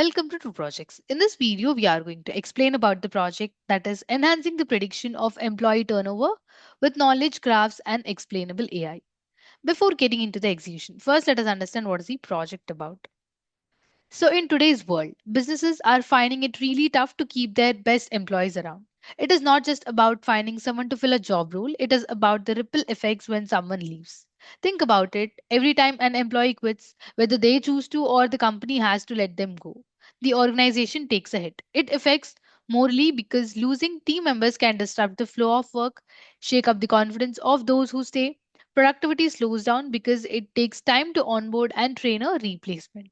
welcome to True Projects. In this video, we are going to explain about the project that is enhancing the prediction of employee turnover with knowledge graphs and explainable AI. Before getting into the execution, first let us understand what is the project about. So, in today's world, businesses are finding it really tough to keep their best employees around. It is not just about finding someone to fill a job role, it is about the ripple effects when someone leaves. Think about it every time an employee quits, whether they choose to or the company has to let them go, the organization takes a hit. It affects morally because losing team members can disrupt the flow of work, shake up the confidence of those who stay. Productivity slows down because it takes time to onboard and train a replacement.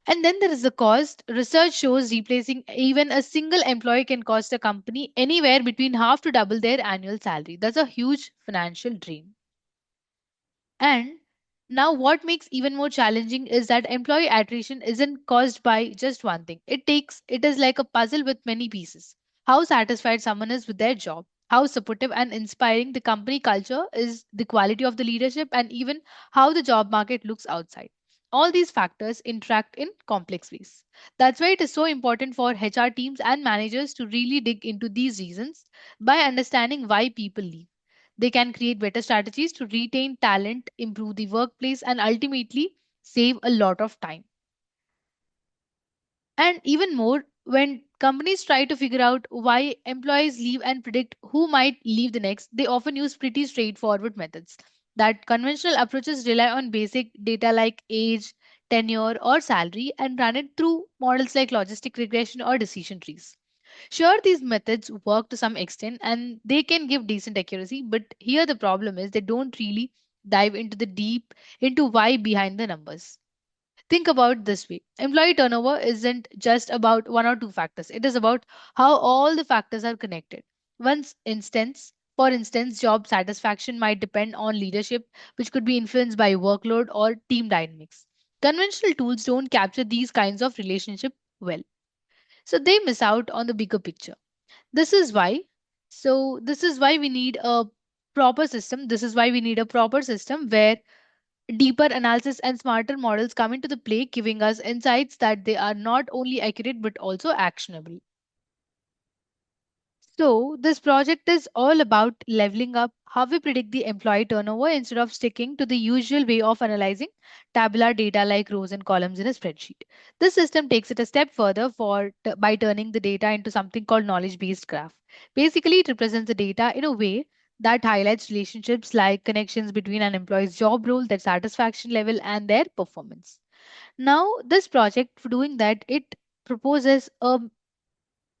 And then there is the cost. Research shows replacing even a single employee can cost a company anywhere between half to double their annual salary. That's a huge financial drain. And now, what makes even more challenging is that employee attrition isn't caused by just one thing. It is like a puzzle with many pieces. How satisfied someone is with their job, how supportive and inspiring the company culture is, the quality of the leadership, and even how the job market looks outside. All these factors interact in complex ways. That's why it is so important for HR teams and managers to really dig into these reasons by understanding why people leave. They can create better strategies to retain talent, improve the workplace, and ultimately save a lot of time. And even more, when companies try to figure out why employees leave and predict who might leave the next, they often use pretty straightforward methods. That conventional approaches rely on basic data like age, tenure, or salary and run it through models like logistic regression or decision trees. Sure, these methods work to some extent and they can give decent accuracy, but here the problem is they don't really dive into the deep into why behind the numbers. Think about it this way. Employee turnover isn't just about one or two factors. It is about how all the factors are connected. For instance, job satisfaction might depend on leadership, which could be influenced by workload or team dynamics. Conventional tools don't capture these kinds of relationship well. So they miss out on the bigger picture. This is why. This is why we need a proper system. This is why we need a proper system where deeper analysis and smarter models come into the play, giving us insights that they are not only accurate but also actionable. So, this project is all about leveling up how we predict the employee turnover instead of sticking to the usual way of analyzing tabular data like rows and columns in a spreadsheet. This system takes it a step further by turning the data into something called knowledge based graph. Basically, it represents the data in a way that highlights relationships like connections between an employee's job role, their satisfaction level, and their performance. Now, this project, for doing that, it proposes a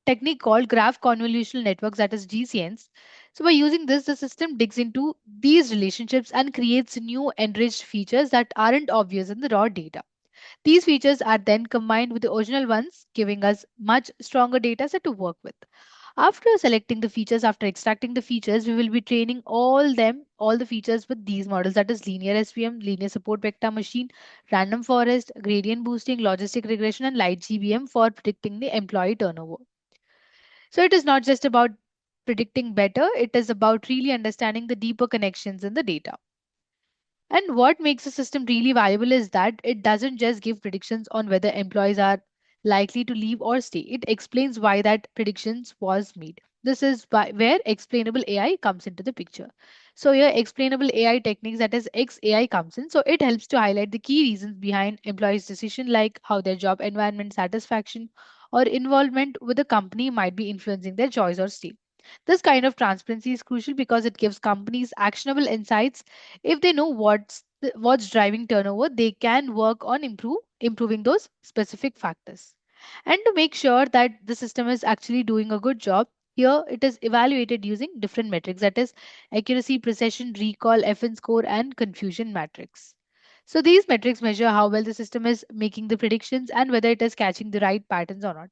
technique called graph convolutional networks, that is GCNs. So by using this, the system digs into these relationships and creates new enriched features that aren't obvious in the raw data. These features are then combined with the original ones, giving us much stronger data set to work with. After extracting the features, we will be training all the features with these models, that is linear SVM, linear support vector machine, random forest, gradient boosting, logistic regression, and light GBM for predicting the employee turnover. So it is not just about predicting better, it is about really understanding the deeper connections in the data. And what makes the system really valuable is that it doesn't just give predictions on whether employees are likely to leave or stay. It explains why that predictions was made. Where explainable AI comes into the picture. So here explainable AI techniques, that is XAI, comes in. So it helps to highlight the key reasons behind employees' decision, like how their job environment satisfaction or involvement with the company might be influencing their choice or stay. This kind of transparency is crucial because it gives companies actionable insights. If they know what's driving turnover, they can work on improving those specific factors. And to make sure that the system is actually doing a good job, here it is evaluated using different metrics, that is accuracy, precision, recall, FN score, and confusion matrix. So these metrics measure how well the system is making the predictions and whether it is catching the right patterns or not.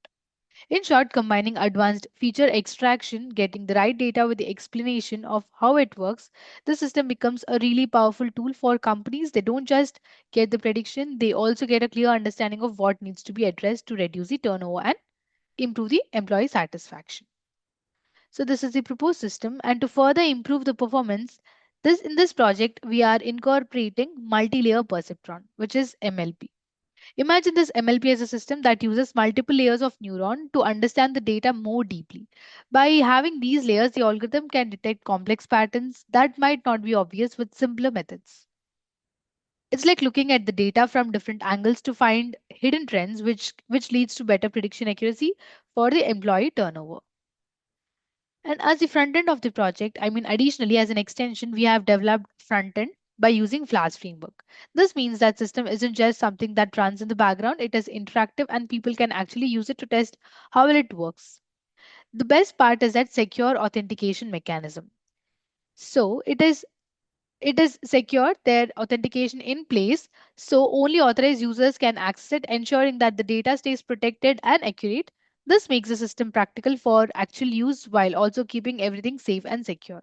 In short, combining advanced feature extraction, getting the right data with the explanation of how it works, the system becomes a really powerful tool for companies. They don't just get the prediction, they also get a clear understanding of what needs to be addressed to reduce the turnover and improve the employee satisfaction. So this is the proposed system, and to further improve the performance, this in this project we are incorporating multi-layer perceptron, which is MLP. Imagine this MLP as a system that uses multiple layers of neuron to understand the data more deeply. By having these layers, the algorithm can detect complex patterns that might not be obvious with simpler methods. It's like looking at the data from different angles to find hidden trends, which leads to better prediction accuracy for the employee turnover. And as the front end of the project, additionally, as an extension, we have developed front end by using Flash framework. This means that system isn't just something that runs in the background, it is interactive and people can actually use it to test how well it works. The best part is that secure authentication mechanism. So it is secure, their authentication in place, so only authorized users can access it, ensuring that the data stays protected and accurate. This makes the system practical for actual use while also keeping everything safe and secure.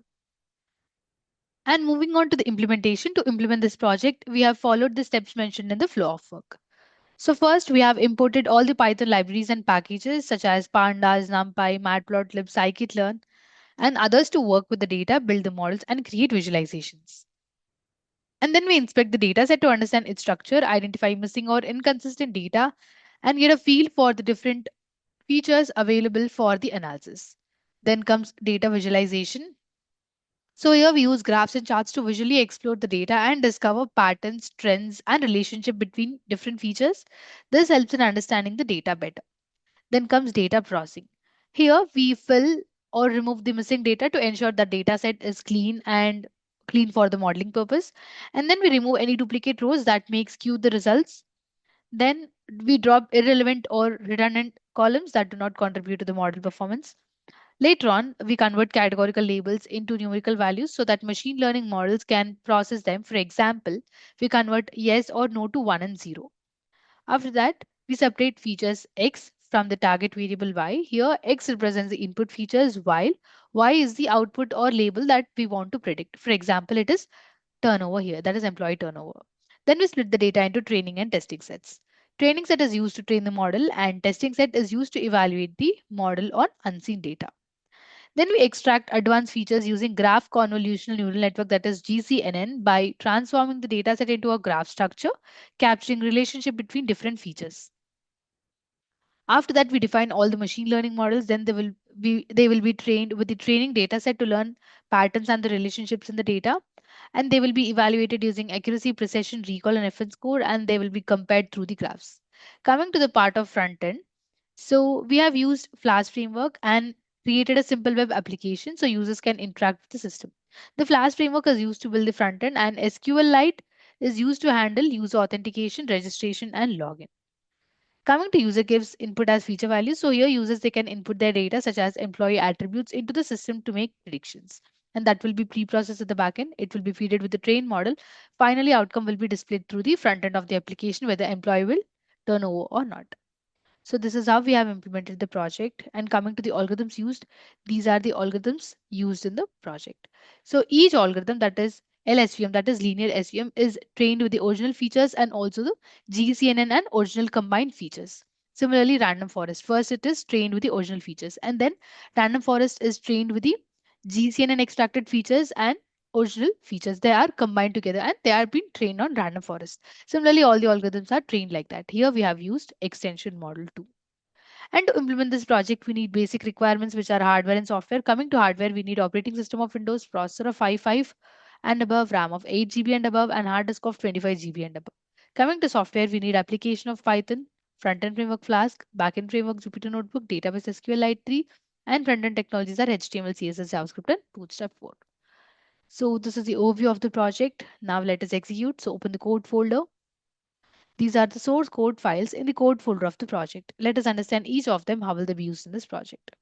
And moving on to the implementation, to implement this project, we have followed the steps mentioned in the flow of work. So first, we have imported all the Python libraries and packages such as pandas, numpy, matplotlib, scikit-learn, and others to work with the data, build the models, and create visualizations. And then we inspect the data set to understand its structure, identify missing or inconsistent data, and get a feel for the different features available for the analysis. Then comes data visualization. So here we use graphs and charts to visually explore the data and discover patterns, trends, and relationship between different features. This helps in understanding the data better. Then comes data processing. Here we fill or remove the missing data to ensure the data set is clean and clean for the modeling purpose. And then we remove any duplicate rows that may skew the results. Then we drop irrelevant or redundant columns that do not contribute to the model performance. Later on, we convert categorical labels into numerical values so that machine learning models can process them. For example, we convert yes or no to 1 and 0. After that, we separate features x from the target variable y. Here, x represents the input features while y is the output or label that we want to predict. For example, it is turnover here, that is employee turnover. Then we split the data into training and testing sets. Training set is used to train the model, and testing set is used to evaluate the model on unseen data. Then we extract advanced features using graph convolutional neural network, that is GCNN, by transforming the dataset into a graph structure, capturing relationship between different features. After that, we define all the machine learning models. Then they will be trained with the training data set to learn patterns and the relationships in the data. And they will be evaluated using accuracy, precision, recall, and FN score, and they will be compared through the graphs. Coming to the part of front end, so we have used Flash framework and created a simple web application so users can interact with the system. The Flash framework is used to build the front end, and SQLite is used to handle user authentication, registration, and login. Coming to user gives input as feature values. So here users they can input their data such as employee attributes into the system to make predictions. And that will be pre-processed at the backend. It will be fed with the trained model. Finally, outcome will be displayed through the front end of the application where the employee will turn over or not. So this is how we have implemented the project. And coming to the algorithms used, these are the algorithms used in the project. So each algorithm, that is LSVM, that is linear SVM, is trained with the original features and also the GCNN and original combined features. Similarly, random forest. First, it is trained with the original features, and then random forest is trained with the GCNN extracted features and original features. They are combined together and they are being trained on random forest. Similarly, all the algorithms are trained like that. Here we have used extension model too. And to implement this project, we need basic requirements, which are hardware and software. Coming to hardware, we need operating system of Windows, processor of 5 and above, RAM of 8 GB and above, and hard disk of 25 GB and above. Coming to software, we need application of Python, front-end framework Flask, back-end framework Jupyter Notebook, database SQLite 3, and front-end technologies are HTML, CSS, JavaScript, and Bootstrap 4. So this is the overview of the project. Now let us execute. So open the code folder. These are the source code files in the code folder of the project. Let us understand each of them, how will they be used in this project.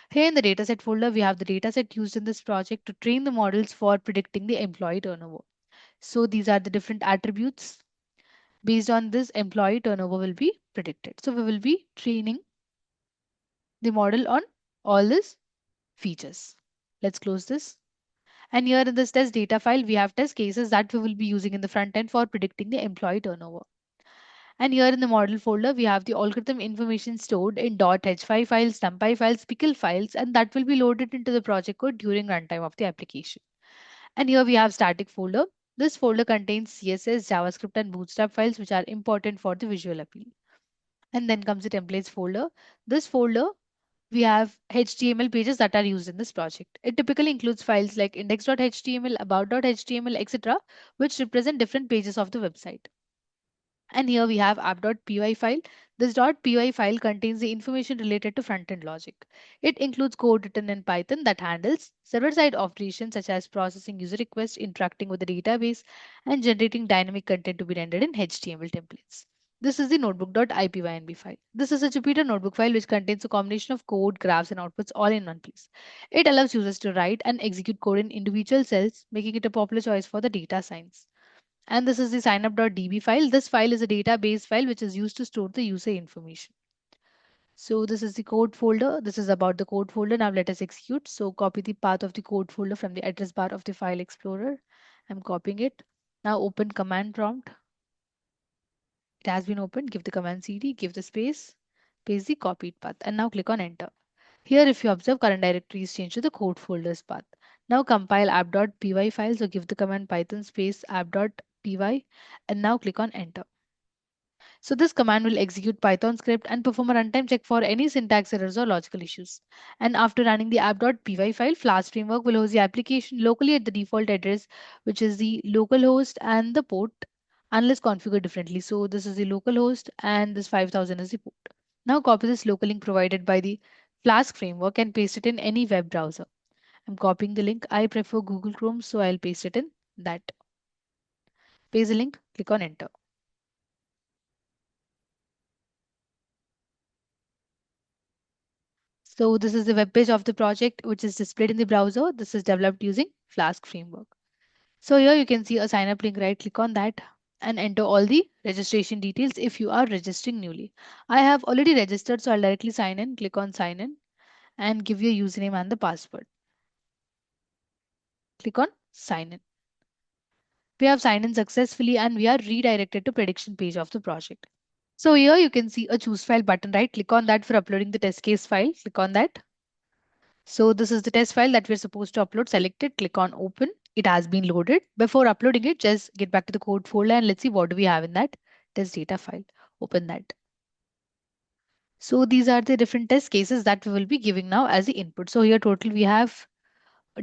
Here in the dataset folder, we have the dataset used in this project to train the models for predicting the employee turnover. So these are the different attributes. Based on this, employee turnover will be predicted. So we will be training the model on all these features. Let's close this. And here in this test data file, we have test cases that we will be using in the front end for predicting the employee turnover. And here in the model folder, we have the algorithm information stored in .h5 files, numpy files, pickle files, and that will be loaded into the project code during runtime of the application. And here we have static folder. This folder contains CSS, JavaScript, and Bootstrap files which are important for the visual appeal. And then comes the templates folder. This folder, we have HTML pages that are used in this project. It typically includes files like index.html, about.html, etc., which represent different pages of the website. And here we have app.py file. This .py file contains the information related to front-end logic. It includes code written in Python that handles server-side operations such as processing user requests, interacting with the database, and generating dynamic content to be rendered in HTML templates. This is the notebook.ipynb file. This is a Jupyter notebook file which contains a combination of code, graphs, and outputs all in one place. It allows users to write and execute code in individual cells, making it a popular choice for the data science. And this is the signup.db file. This file is a database file which is used to store the user information. So this is the code folder. This is about the code folder. Now let us execute. So copy the path of the code folder from the address bar of the file explorer. I'm copying it. Now open command prompt. It has been opened. Give the command cd, give the space, paste the copied path, and now click on enter. Here, if you observe, current directory is changed to the code folders path. Now compile app.py file. So give the command python space app.py, and now click on enter. So this command will execute Python script and perform a runtime check for any syntax errors or logical issues. And after running the app.py file, Flask framework will host the application locally at the default address, which is the localhost and the port, unless configured differently. So this is the localhost and this 5000 is the port. Now copy this local link provided by the Flask framework and paste it in any web browser. I'm copying the link. I prefer Google Chrome, so I'll paste it in that. Paste the link, click on enter. So this is the web page of the project which is displayed in the browser. This is developed using Flask framework. So here you can see a sign up link, right? Click on that and enter all the registration details if you are registering newly. I have already registered, so I'll directly sign in. Click on sign in and give your username and the password. Click on sign in. We have signed in successfully and we are redirected to prediction page of the project. So here you can see a choose file button, right? Click on that for uploading the test case file. Click on that. So this is the test file that we're supposed to upload. Select it, click on open. It has been loaded. Before uploading it, just get back to the code folder and let's see what do we have in that test data file. Open that. So these are the different test cases that we will be giving now as the input. So here total we have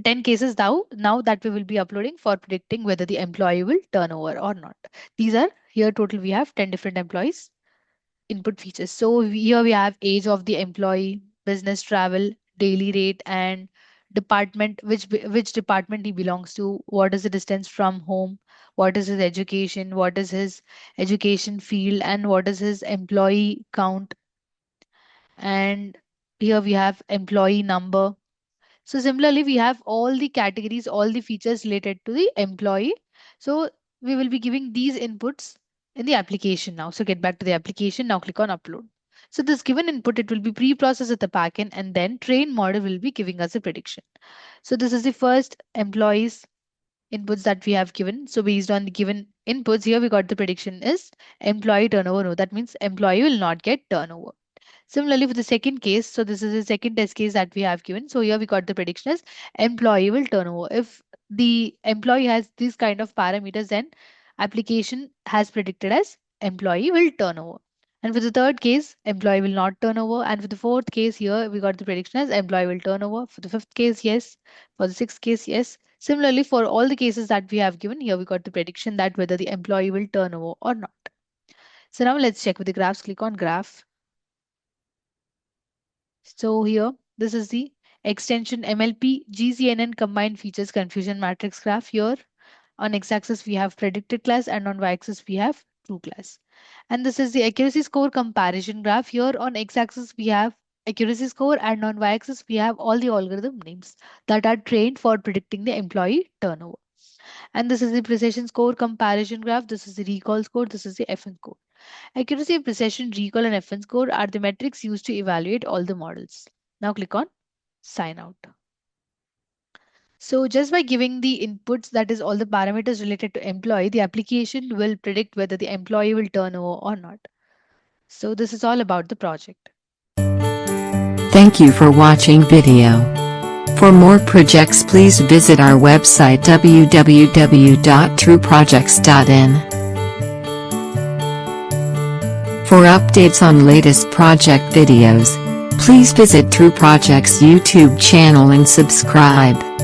10 cases now that we will be uploading for predicting whether the employee will turn over or not. These are here total we have 10 different employees input features. So here we have age of the employee, business travel, daily rate, and department, which department he belongs to, what is the distance from home, what is his education, what is his education field, and what is his employee count. And here we have employee number. So similarly, we have all the categories, all the features related to the employee. So we will be giving these inputs in the application now. So get back to the application. Now click on upload. So this given input, it will be pre-processed at the backend and then train model will be giving us a prediction. So this is the first employees inputs that we have given. So based on the given inputs here, we got the prediction is employee turnover. No, that means employee will not get turnover. Similarly, for the second case, so this is the second test case that we have given. So here we got the prediction as employee will turn over. If the employee has these kind of parameters, then application has predicted as employee will turn over. And for the third case, employee will not turn over. And for the fourth case, here we got the prediction as employee will turn over. For the fifth case, yes. For the sixth case, yes. Similarly, for all the cases that we have given, here we got the prediction that whether the employee will turn over or not. So now let's check with the graphs. Click on graph. So here, this is the extension MLP GCNN combined features confusion matrix graph. Here on x-axis we have predicted class and on y-axis we have true class. And this is the accuracy score comparison graph. Here on x-axis we have accuracy score and on y-axis we have all the algorithm names that are trained for predicting the employee turnover. And this is the precision score comparison graph. This is the recall score. This is the FN score. Accuracy, precision, recall, and FN score are the metrics used to evaluate all the models. Now click on sign out. So just by giving the inputs, that is all the parameters related to employee, the application will predict whether the employee will turn over or not. So this is all about the project. Thank you for watching video. For more projects, please visit our website www.trueprojects.in. For updates on latest project videos, please visit True Projects YouTube channel and subscribe.